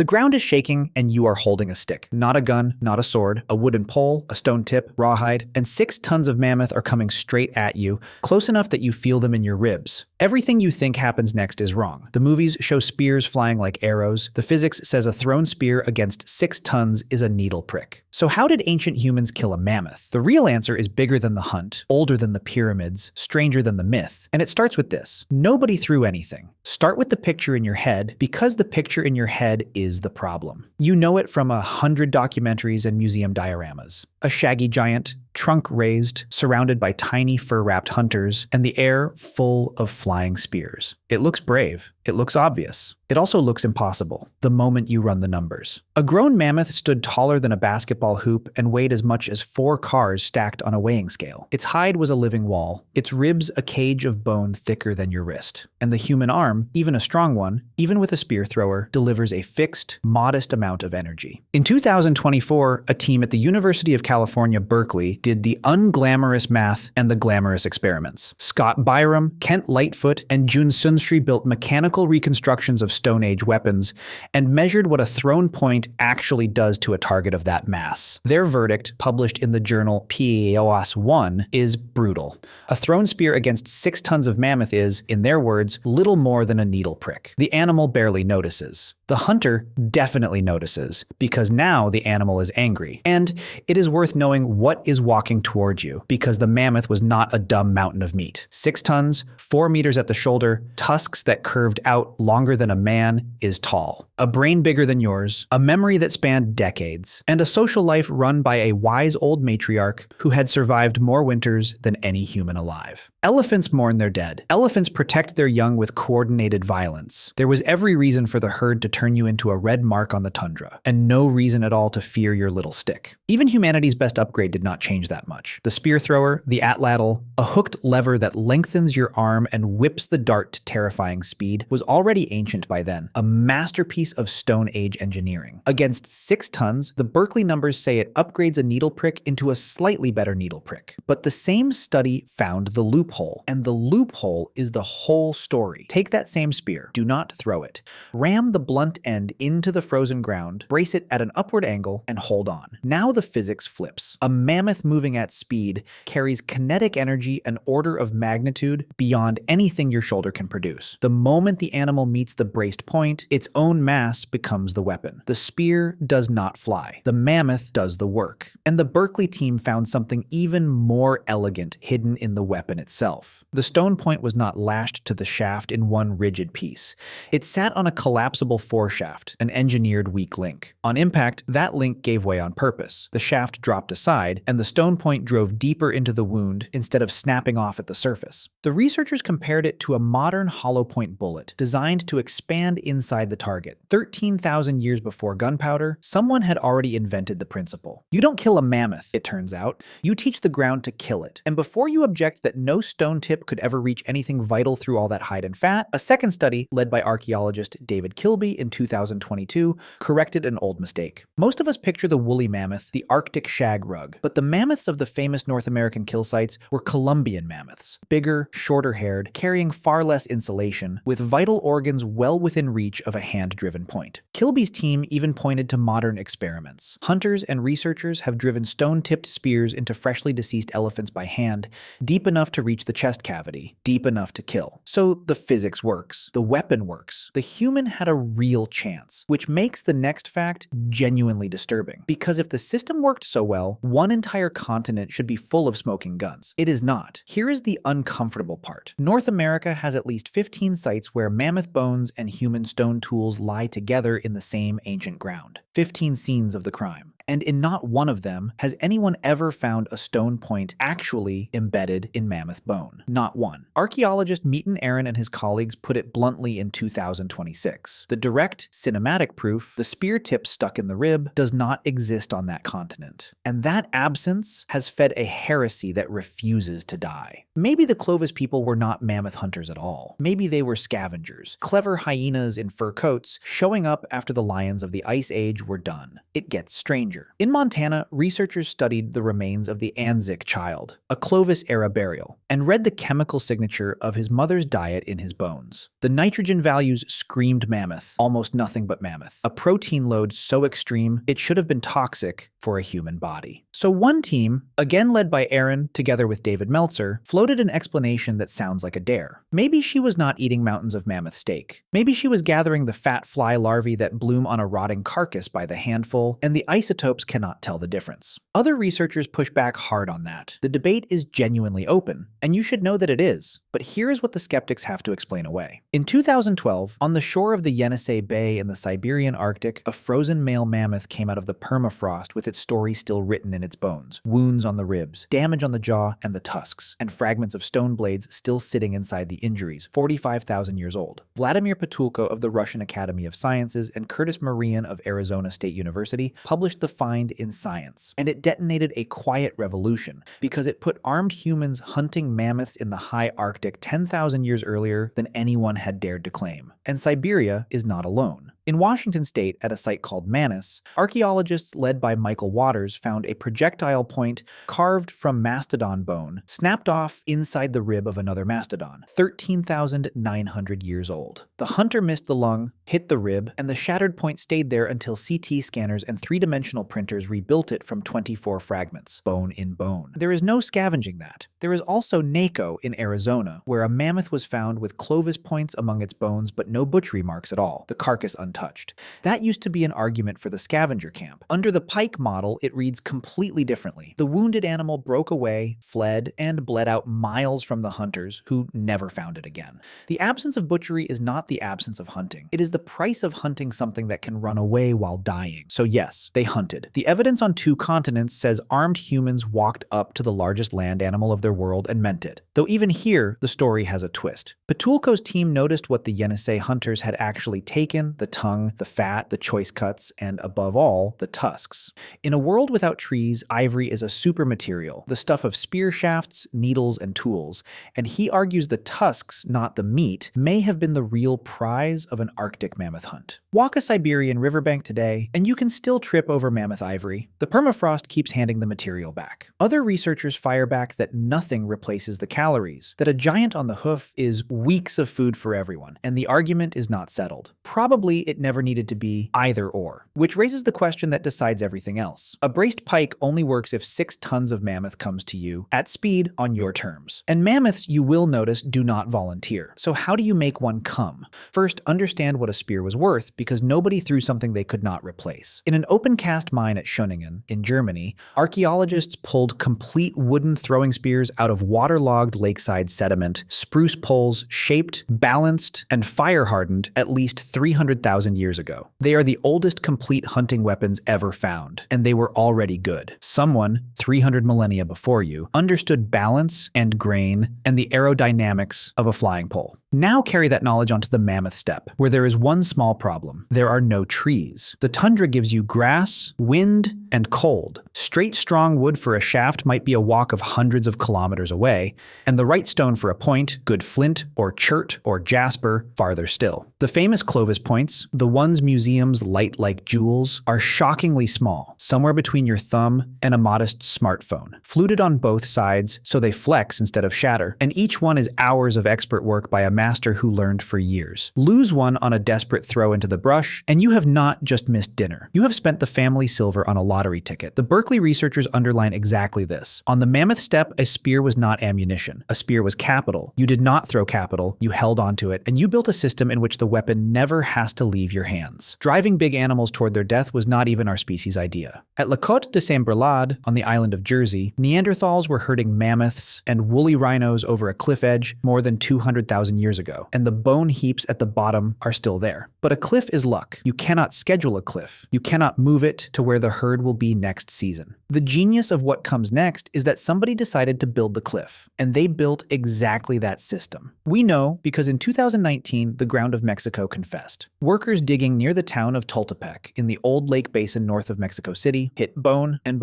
The ground is shaking and you are holding a stick. Not a gun, not a sword, a wooden pole, a stone tip, rawhide, and 6 tons of mammoth are coming straight at you, close enough that you feel them in your ribs. Everything you think happens next is wrong. The movies show spears flying like arrows. The physics says a thrown spear against 6 tons is a needle prick. So how did ancient humans kill a mammoth? The real answer is bigger than the hunt, older than the pyramids, stranger than the myth. And it starts with this. Nobody threw anything. Start with the picture in your head, because the picture in your head is the problem. You know it from 100 documentaries and museum dioramas. A shaggy giant, trunk raised, surrounded by tiny fur-wrapped hunters, and the air full of flying spears. It looks brave. It looks obvious. It also looks impossible, the moment you run the numbers. A grown mammoth stood taller than a basketball hoop and weighed as much as 4 cars stacked on a weighing scale. Its hide was a living wall, its ribs a cage of bone thicker than your wrist. And the human arm, even a strong one, even with a spear thrower, delivers a fixed, modest amount of energy. In 2024, a team at the University of California, Berkeley, did the unglamorous math and the glamorous experiments. Scott Byram, Kent Lightfoot, and Jun Sunstri built mechanical reconstructions of Stone Age weapons and measured what a thrown point actually does to a target of that mass. Their verdict, published in the journal PLOS 1, is brutal. A thrown spear against 6 tons of mammoth is, in their words, little more than a needle prick. The animal barely notices. The hunter definitely notices, because now the animal is angry. And it is worth knowing what is walking towards you, because the mammoth was not a dumb mountain of meat. 6 tons, 4 meters at the shoulder, tusks that curved out longer than a man is tall. A brain bigger than yours, a memory that spanned decades, and a social life run by a wise old matriarch who had survived more winters than any human alive. Elephants mourn their dead. Elephants protect their young with coordinated violence. There was every reason for the herd to turn you into a red mark on the tundra, and no reason at all to fear your little stick. Even humanity's best upgrade did not change that much. The spear thrower, the atlatl, a hooked lever that lengthens your arm and whips the dart to terrifying speed, was already ancient by then, a masterpiece of Stone Age engineering. Against 6 tons, the Berkeley numbers say it upgrades a needle prick into a slightly better needle prick. But the same study found the loophole, and the loophole is the whole story. Take that same spear, do not throw it. Ram the blunt end into the frozen ground, brace it at an upward angle, and hold on. Now the physics flips. A mammoth moving at speed carries kinetic energy an order of magnitude beyond anything your shoulder can produce. The moment the animal meets the braced point, its own mass becomes the weapon. The spear does not fly. The mammoth does the work. And the Berkeley team found something even more elegant hidden in the weapon itself. The stone point was not lashed to the shaft in one rigid piece. It sat on a collapsible foreshaft, an engineered weak link. On impact, that link gave way on purpose. The shaft dropped aside, and the stone point drove deeper into the wound instead of snapping off at the surface. The researchers compared it to a modern hollow point bullet, designed to expand inside the target. 13,000 years before gunpowder, someone had already invented the principle. You don't kill a mammoth, it turns out. You teach the ground to kill it. And before you object that no stone tip could ever reach anything vital through all that hide and fat, a second study, led by archaeologist David Kilby in 2022, corrected an old mistake. Most of us picture the woolly mammoth, the Arctic shag rug, but the mammoths of the famous North American kill sites were Columbian mammoths, bigger, shorter-haired, carrying far less insulation, with vital organs well within reach of a hand-driven point. Kilby's team even pointed to modern experiments. Hunters and researchers have driven stone-tipped spears into freshly deceased elephants by hand, deep enough to reach the chest cavity, deep enough to kill. So the physics works. The weapon works. The human had a real chance, which makes the next fact genuinely disturbing. Because if the system worked so well, one entire continent should be full of smoking guns. It is not. Here is the uncomfortable part. North America has at least 15 sites where mammoth bones and human stone tools lie together in the same ancient ground. 15 scenes of the crime. And in not one of them has anyone ever found a stone point actually embedded in mammoth bone. Not one. Archaeologist Meaton Aaron and his colleagues put it bluntly in 2026. The direct, cinematic proof, the spear tip stuck in the rib, does not exist on that continent. And that absence has fed a heresy that refuses to die. Maybe the Clovis people were not mammoth hunters at all. Maybe they were scavengers, clever hyenas in fur coats, showing up after the lions of the Ice Age were done. It gets stranger. scavenger. In Montana, researchers studied the remains of the Anzick child, a Clovis-era burial, and read the chemical signature of his mother's diet in his bones. The nitrogen values screamed mammoth, almost nothing but mammoth, a protein load so extreme it should have been toxic for a human body. So one team, again led by Aaron together with David Meltzer, floated an explanation that sounds like a dare. Maybe she was not eating mountains of mammoth steak. Maybe she was gathering the fat fly larvae that bloom on a rotting carcass by the handful, and the isotopes cannot tell the difference. Other researchers push back hard on that. The debate is genuinely open, and you should know that it is. But here is what the skeptics have to explain away. In 2012, on the shore of the Yenisei Bay in the Siberian Arctic, a frozen male mammoth came out of the permafrost with its story still written in its bones, wounds on the ribs, damage on the jaw and the tusks, and fragments of stone blades still sitting inside the injuries, 45,000 years old. Vladimir Pitulko of the Russian Academy of Sciences and Curtis Marian of Arizona State University published the find in Science, and it detonated a quiet revolution because it put armed humans hunting mammoths in the high Arctic 10,000 years earlier than anyone had dared to claim. And Siberia is not alone. In Washington state, at a site called Manus, archaeologists led by Michael Waters found a projectile point carved from mastodon bone, snapped off inside the rib of another mastodon, 13,900 years old. The hunter missed the lung, hit the rib, and the shattered point stayed there until CT scanners and three-dimensional printers rebuilt it from 24 fragments, bone in bone. There is no scavenging that. There is also NACO in Arizona, where a mammoth was found with Clovis points among its bones but no butchery marks at all, the carcass untouched. That used to be an argument for the scavenger camp. Under the pike model, it reads completely differently. The wounded animal broke away, fled, and bled out miles from the hunters, who never found it again. The absence of butchery is not the absence of hunting. It is the price of hunting something that can run away while dying. So yes, they hunted. The evidence on 2 continents says armed humans walked up to the largest land animal of their world and meant it. Though even here, the story has a twist. Pitulko's team noticed what the Yenisei hunters had actually taken: the tongue, the fat, the choice cuts, and above all, the tusks. In a world without trees, ivory is a super material, the stuff of spear shafts, needles, and tools, and he argues the tusks, not the meat, may have been the real prize of an Arctic mammoth hunt. Walk a Siberian riverbank today, and you can still trip over mammoth ivory. The permafrost keeps handing the material back. Other researchers fire back that nothing replaces the calories, that a giant on the hoof is weeks of food for everyone, and the argument is not settled. Probably it never needed to be either or, which raises the question that decides everything else. A braced pike only works if 6 tons of mammoth comes to you at speed on your terms. And mammoths, you will notice, do not volunteer. So how do you make one come? First, understand what a spear was worth, because nobody threw something they could not replace. In an open cast mine at Schöningen, in Germany, archaeologists pulled complete wooden throwing spears out of waterlogged lakeside sediment, spruce poles shaped, balanced, and fire-hardened at least 300,000 years ago. They are the oldest complete hunting weapons ever found, and they were already good. Someone, 300 millennia before you, understood balance and grain and the aerodynamics of a flying pole. Now carry that knowledge onto the mammoth steppe, where there is one small problem. There are no trees. The tundra gives you grass, wind, and cold. Straight, strong wood for a shaft might be a walk of hundreds of kilometers away, and the right stone for a point, good flint or chert or jasper, farther still. The famous Clovis points, the ones museums light like jewels, are shockingly small, somewhere between your thumb and a modest smartphone, fluted on both sides so they flex instead of shatter, and each one is hours of expert work by a master who learned for years. Lose one on a desperate throw into the brush, and you have not just missed dinner. You have spent the family silver on a lottery ticket. The Berkeley researchers underline exactly this. On the mammoth steppe, a spear was not ammunition. A spear was capital. You did not throw capital, you held onto it, and you built a system in which the weapon never has to leave your hands. Driving big animals toward their death was not even our species' idea. At La Cotte de Saint-Brelade, on the island of Jersey, Neanderthals were herding mammoths and woolly rhinos over a cliff edge more than 200,000 years ago, and the bone heaps at the bottom are still there. But a cliff is luck. You cannot schedule a cliff. You cannot move it to where the herd will be next season. The genius of what comes next is that somebody decided to build the cliff, and they built exactly that system. We know because in 2019, the ground of Mexico confessed. Workers digging near the town of Tultepec in the old lake basin north of Mexico City hit bone and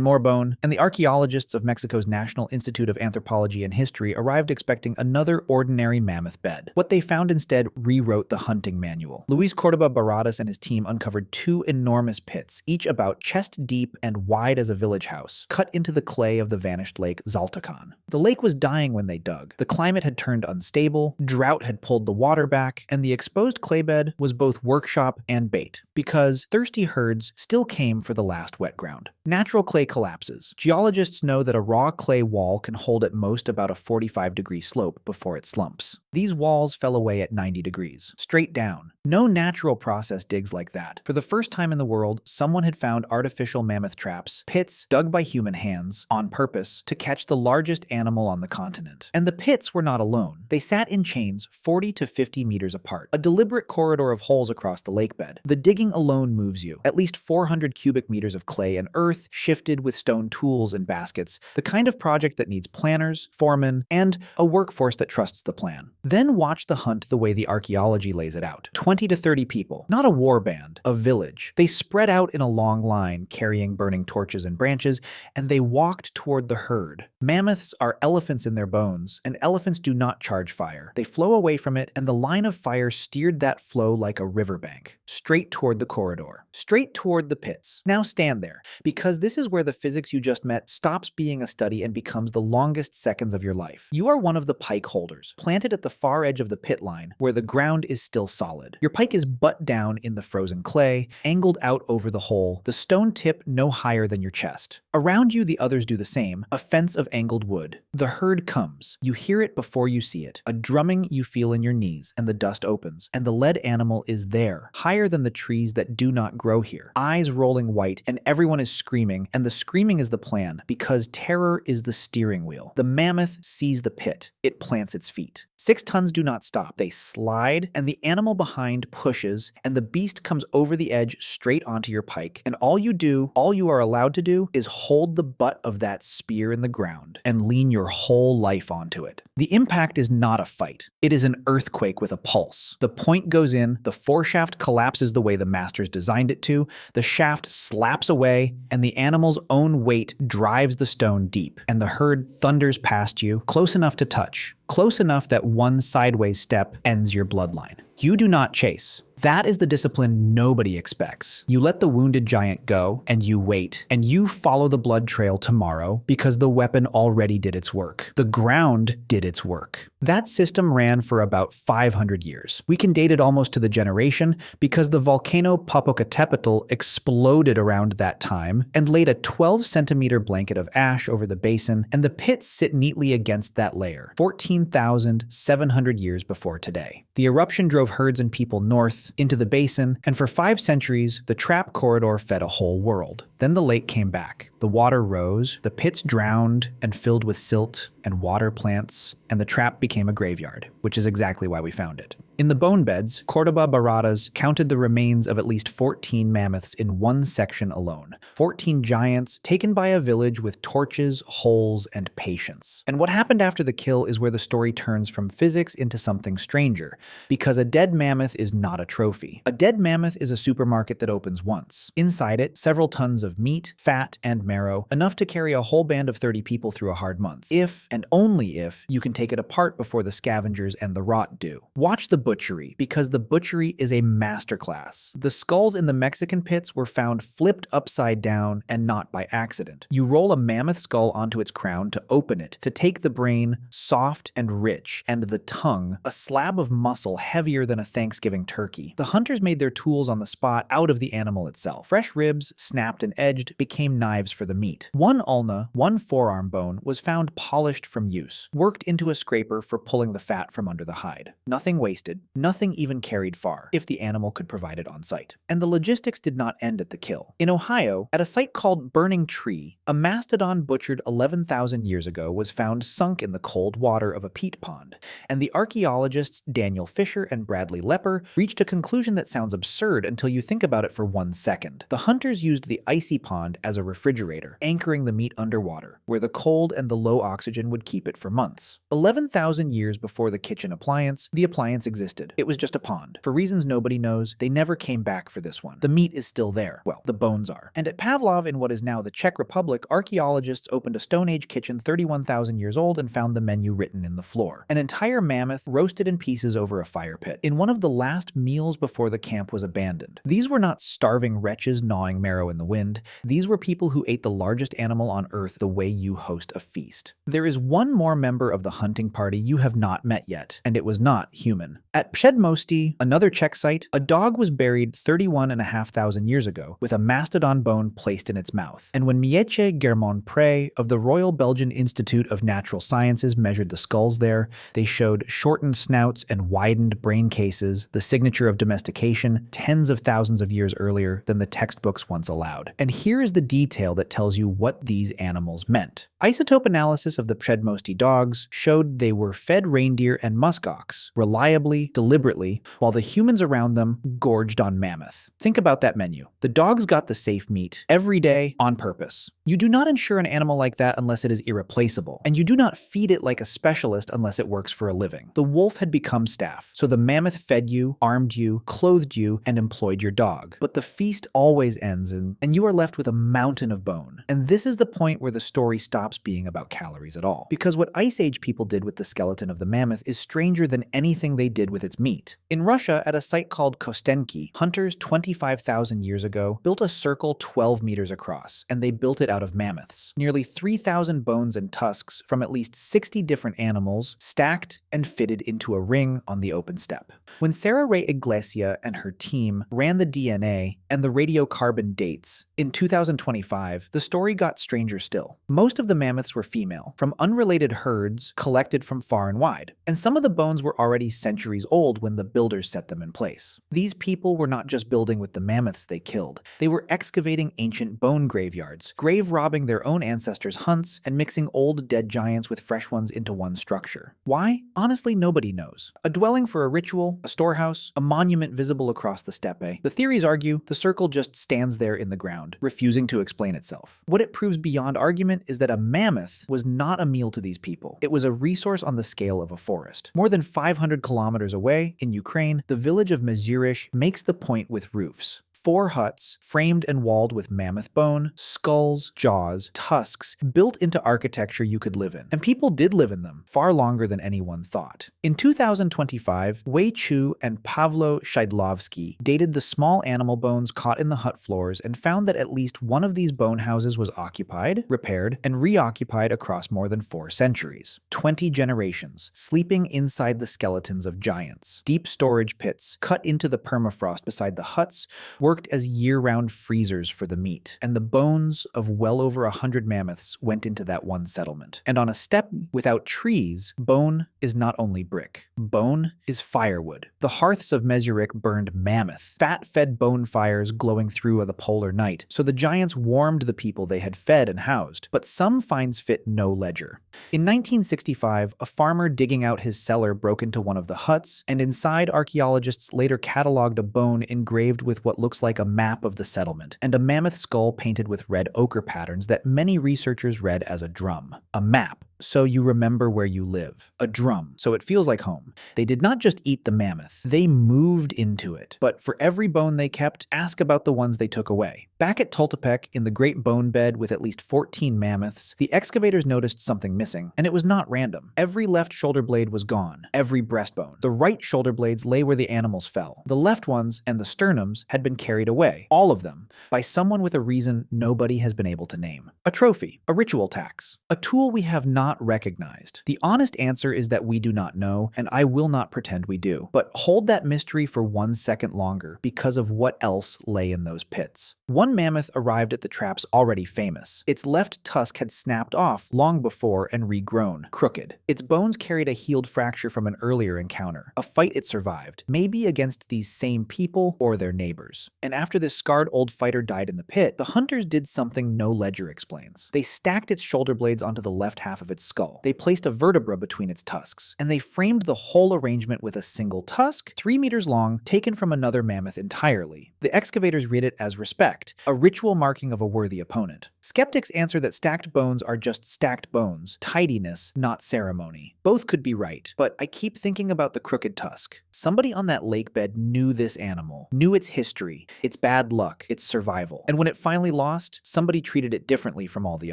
more bone, and the archaeologists of Mexico's National Institute of Anthropology and History arrived expecting another ordinary mammoth mammoth bed. What they found instead rewrote the hunting manual. Luis Cordoba Baradas and his team uncovered 2 enormous pits, each about chest deep and wide as a village house, cut into the clay of the vanished lake Zaltakan. The lake was dying when they dug. The climate had turned unstable, drought had pulled the water back, and the exposed clay bed was both workshop and bait, because thirsty herds still came for the last wet ground. Natural clay collapses. Geologists know that a raw clay wall can hold at most about a 45-degree slope before it slumps. These walls fell away at 90 degrees, straight down. No natural process digs like that. For the first time in the world, someone had found artificial mammoth traps, pits dug by human hands, on purpose, to catch the largest animal on the continent. And the pits were not alone. They sat in chains 40 to 50 meters apart, a deliberate corridor of holes across the lake bed. The digging alone moves you. At least 400 cubic meters of clay and earth shifted with stone tools and baskets, the kind of project that needs planners, foremen, and a workforce that trusts the plan. Then watch the hunt the way the archaeology lays it out. 20 to 30 people, not a war band, a village. They spread out in a long line, carrying burning torches and branches, and they walked toward the herd. Mammoths are elephants in their bones, and elephants do not charge fire. They flow away from it, and the line of fire steered that flow like a riverbank, straight toward the corridor, straight toward the pits. Now stand there, because this is where the physics you just met stops being a study and becomes the longest seconds of your life. You are one of the pike holders, planted at the far edge of the pit line, where the ground is still solid. Your pike is butt down in the frozen clay, angled out over the hole, the stone tip no higher than your chest. Around you, the others do the same, a fence of angled wood. The herd comes. You hear it before you see it, a drumming you feel in your knees, and the dust opens, and the lead animal is there, higher than the trees that do not grow here. Eyes rolling white, and everyone is screaming, and the screaming is the plan, because terror is the steering wheel. The mammoth sees the pit. It plants its feet. 6 tons do not stop. They slide, and the animal behind pushes, and the beast comes over the edge straight onto your pike. And all you are allowed to do, is hold the butt of that spear in the ground and lean your whole life onto it. The impact is not a fight. It is an earthquake with a pulse. The point goes in, the foreshaft collapses the way the masters designed it to, the shaft slaps away, and the animal's own weight drives the stone deep, and the herd thunders past you, close enough to touch, close enough that one sideways step ends your bloodline. You do not chase. That is the discipline nobody expects. You let the wounded giant go, and you wait, and you follow the blood trail tomorrow because the weapon already did its work. The ground did its work. That system ran for about 500 years. We can date it almost to the generation because the volcano Popocatépetl exploded around that time and laid a 12-centimeter blanket of ash over the basin, and the pits sit neatly against that layer, 14,700 years before today. The eruption drove herds and people north into the basin, and for 5 centuries, the trap corridor fed a whole world. Then the lake came back. The water rose, the pits drowned and filled with silt and water plants, and the trap became a graveyard, which is exactly why we found it. In the bone beds, Cordoba Baradas counted the remains of at least 14 mammoths in one section alone. 14 giants taken by a village with torches, holes, and patience. And what happened after the kill is where the story turns from physics into something stranger, because a dead mammoth is not a trophy. A dead mammoth is a supermarket that opens once. Inside it, several tons of meat, fat, and marrow, enough to carry a whole band of 30 people through a hard month. If, and only if, you can take it apart before the scavengers and the rot do. Watch the Butchery, because the Butchery is a masterclass. The skulls in the Mexican pits were found flipped upside down and not by accident. You roll a mammoth skull onto its crown to open it, to take the brain, soft and rich, and the tongue, a slab of muscle heavier than a Thanksgiving turkey. The hunters made their tools on the spot out of the animal itself. Fresh ribs, snapped and edged, became knives for the meat. One ulna, one forearm bone, was found polished from use, worked into a scraper for pulling the fat from under the hide. Nothing wasted, nothing even carried far, if the animal could provide it on site. And the logistics did not end at the kill. In Ohio, at a site called Burning Tree, a mastodon butchered 11,000 years ago was found sunk in the cold water of a peat pond, and the archaeologists Daniel Fisher and Bradley Lepper reached a conclusion that sounds absurd until you think about it for 1 second. The hunters used the icy pond as a refrigerator, anchoring the meat underwater, where the cold and the low oxygen would keep it for months. 11,000 years before the kitchen appliance, the appliance existed existed. It was just a pond. For reasons nobody knows, they never came back for this one. The meat is still there. Well, the bones are. And at Pavlov in what is now the Czech Republic, archaeologists opened a Stone Age kitchen 31,000 years old and found the menu written in the floor. An entire mammoth roasted in pieces over a fire pit, in one of the last meals before the camp was abandoned. These were not starving wretches gnawing marrow in the wind. These were people who ate the largest animal on earth the way you host a feast. There is one more member of the hunting party you have not met yet, and it was not human. At Předmostí, another Czech site, a dog was buried 31,500 years ago with a mastodon bone placed in its mouth. And when Mietje Germont-Pré of the Royal Belgian Institute of Natural Sciences measured the skulls there, they showed shortened snouts and widened brain cases, the signature of domestication tens of thousands of years earlier than the textbooks once allowed. And here is the detail that tells you what these animals meant. Isotope analysis of the Předmostí dogs showed they were fed reindeer and muskox, reliably, deliberately, while the humans around them gorged on mammoth. Think about that menu. The dogs got the safe meat every day on purpose. You do not insure an animal like that unless it is irreplaceable, and you do not feed it like a specialist unless it works for a living. The wolf had become staff, so the mammoth fed you, armed you, clothed you, and employed your dog. But the feast always ends and you are left with a mountain of bone. And this is the point where the story stops being about calories at all. Because what Ice Age people did with the skeleton of the mammoth is stranger than anything they did with its meat. In Russia, at a site called Kostenki, hunters 25,000 years ago built a circle 12 meters across, and they built it out of mammoths. Nearly 3,000 bones and tusks from at least 60 different animals stacked and fitted into a ring on the open steppe. When Sarah Ray Iglesia and her team ran the DNA and the radiocarbon dates in 2025, the story got stranger still. Most of the mammoths were female, from unrelated herds collected from far and wide, and some of the bones were already centuries old when the builders set them in place. These people were not just building with the mammoths they killed, they were excavating ancient bone graveyards, grave robbing their own ancestors' hunts, and mixing old dead giants with fresh ones into one structure. Why? Honestly, nobody knows. A dwelling for a ritual, a storehouse, a monument visible across the steppe. The theories argue the circle just stands there in the ground, refusing to explain itself. What it proves beyond argument is that a mammoth was not a meal to these people. It was a resource on the scale of a forest. More than 500 kilometers away, in Ukraine, the village of Mezhyrich makes the point with roofs. 4 huts, framed and walled with mammoth bone, skulls, jaws, tusks, built into architecture you could live in. And people did live in them, far longer than anyone thought. In 2025, Wei Chu and Pavlo Shidlovsky dated the small animal bones caught in the hut floors and found that at least one of these bone houses was occupied, repaired, and reoccupied across more than 4 centuries. 20 generations, sleeping inside the skeletons of giants. Deep storage pits, cut into the permafrost beside the huts, worked as year-round freezers for the meat, and the bones of well over 100 mammoths went into that one settlement. And on a steppe without trees, bone is not only brick. Bone is firewood. The hearths of Mezhyrich burned mammoth, fat-fed bone fires glowing through the polar night, so the giants warmed the people they had fed and housed, but some finds fit no ledger. In 1965, a farmer digging out his cellar broke into one of the huts, and inside archaeologists later cataloged a bone engraved with what looks like a map of the settlement, and a mammoth skull painted with red ochre patterns that many researchers read as a drum. A map, so you remember where you live. A drum, so it feels like home. They did not just eat the mammoth, they moved into it. But for every bone they kept, ask about the ones they took away. Back at Tultepec, in the Great Bone Bed with at least 14 mammoths, the excavators noticed something missing, and it was not random. Every left shoulder blade was gone, every breastbone. The right shoulder blades lay where the animals fell. The left ones and the sternums had been carried away, all of them, by someone with a reason nobody has been able to name. A trophy, a ritual tax, a tool we have not recognized. The honest answer is that we do not know, and I will not pretend we do. But hold that mystery for 1 second longer because of what else lay in those pits. One mammoth arrived at the traps already famous. Its left tusk had snapped off long before and regrown, crooked. Its bones carried a healed fracture from an earlier encounter, a fight it survived, maybe against these same people or their neighbors. And after this scarred old fighter died in the pit, the hunters did something no ledger explains. They stacked its shoulder blades onto the left half of its skull. They placed a vertebra between its tusks, and they framed the whole arrangement with a single tusk, 3 meters long, taken from another mammoth entirely. The excavators read it as respect, a ritual marking of a worthy opponent. Skeptics answer that stacked bones are just stacked bones, tidiness, not ceremony. Both could be right, but I keep thinking about the crooked tusk. Somebody on that lake bed knew this animal, knew its history, its bad luck, its survival. And when it finally lost, somebody treated it differently from all the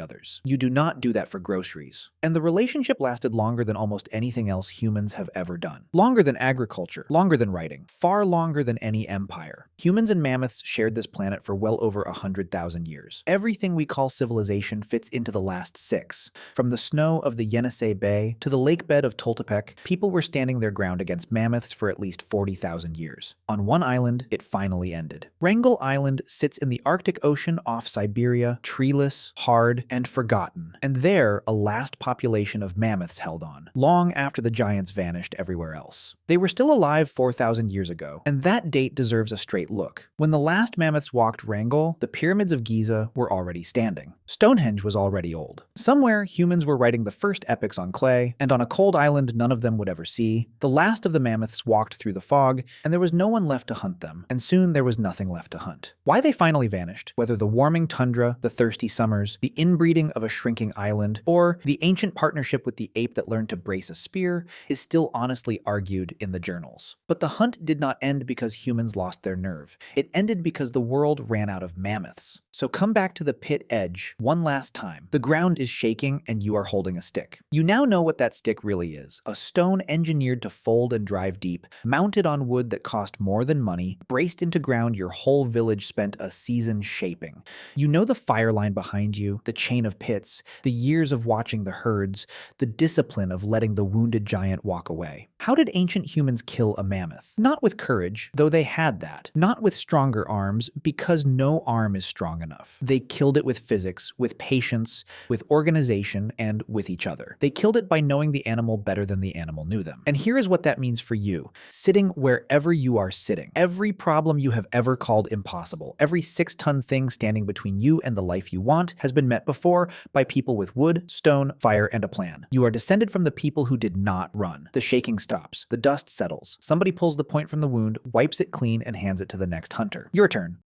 others. You do not do that for groceries. And the relationship lasted longer than almost anything else humans have ever done. Longer than agriculture, longer than writing, far longer than any empire. Humans and mammoths shared this planet for well over 100,000 years. Everything we call civilization fits into the last 6. From the snow of the Yenisei Bay to the lake bed of Tultepec, people were standing their ground against mammoths for at least 40,000 years. On one island, it finally ended. Wrangel Island sits in the Arctic Ocean off Siberia, treeless, hard, and forgotten. And there, a last population of mammoths held on, long after the giants vanished everywhere else. They were still alive 4,000 years ago, and that date deserves a straight look. When the last mammoths walked Wrangel, the pyramids of Giza were already standing. Stonehenge was already old. Somewhere, humans were writing the first epics on clay, and on a cold island none of them would ever see, the last of the mammoths walked through the fog, and there was no one left to hunt them, and soon there was nothing left to hunt. Why they finally vanished, whether the warming tundra, the thirsty summers, the inbreeding of a shrinking island, or the ancient partnership with the ape that learned to brace a spear, is still honestly argued in the journals. But the hunt did not end because humans lost their nerve. It ended because the world ran out of mammoths. So come back to the pit edge one last time. The ground is shaking and you are holding a stick. You now know what that stick really is. A stone engineered to fold and drive deep, mounted on wood that cost more than money, braced into ground your whole village spent a season shaping. You know the fire line behind you, the chain of pits, the years of watching the herds, the discipline of letting the wounded giant walk away. How did ancient humans kill a mammoth? Not with courage, though they had that. Not with stronger arms, because no arm is strong enough. They killed it with physics, with patience, with organization, and with each other. They killed it by knowing the animal better than the animal knew them. And here is what that means for you. Sitting wherever you are sitting. Every problem you have ever called impossible, every 6-ton thing standing between you and the life you want has been met before by people with wood, stone, fire, and a plan. You are descended from the people who did not run. The shaking stops. The dust settles. Somebody pulls the point from the wound, wipes it clean, and hands it to the next hunter. Your turn.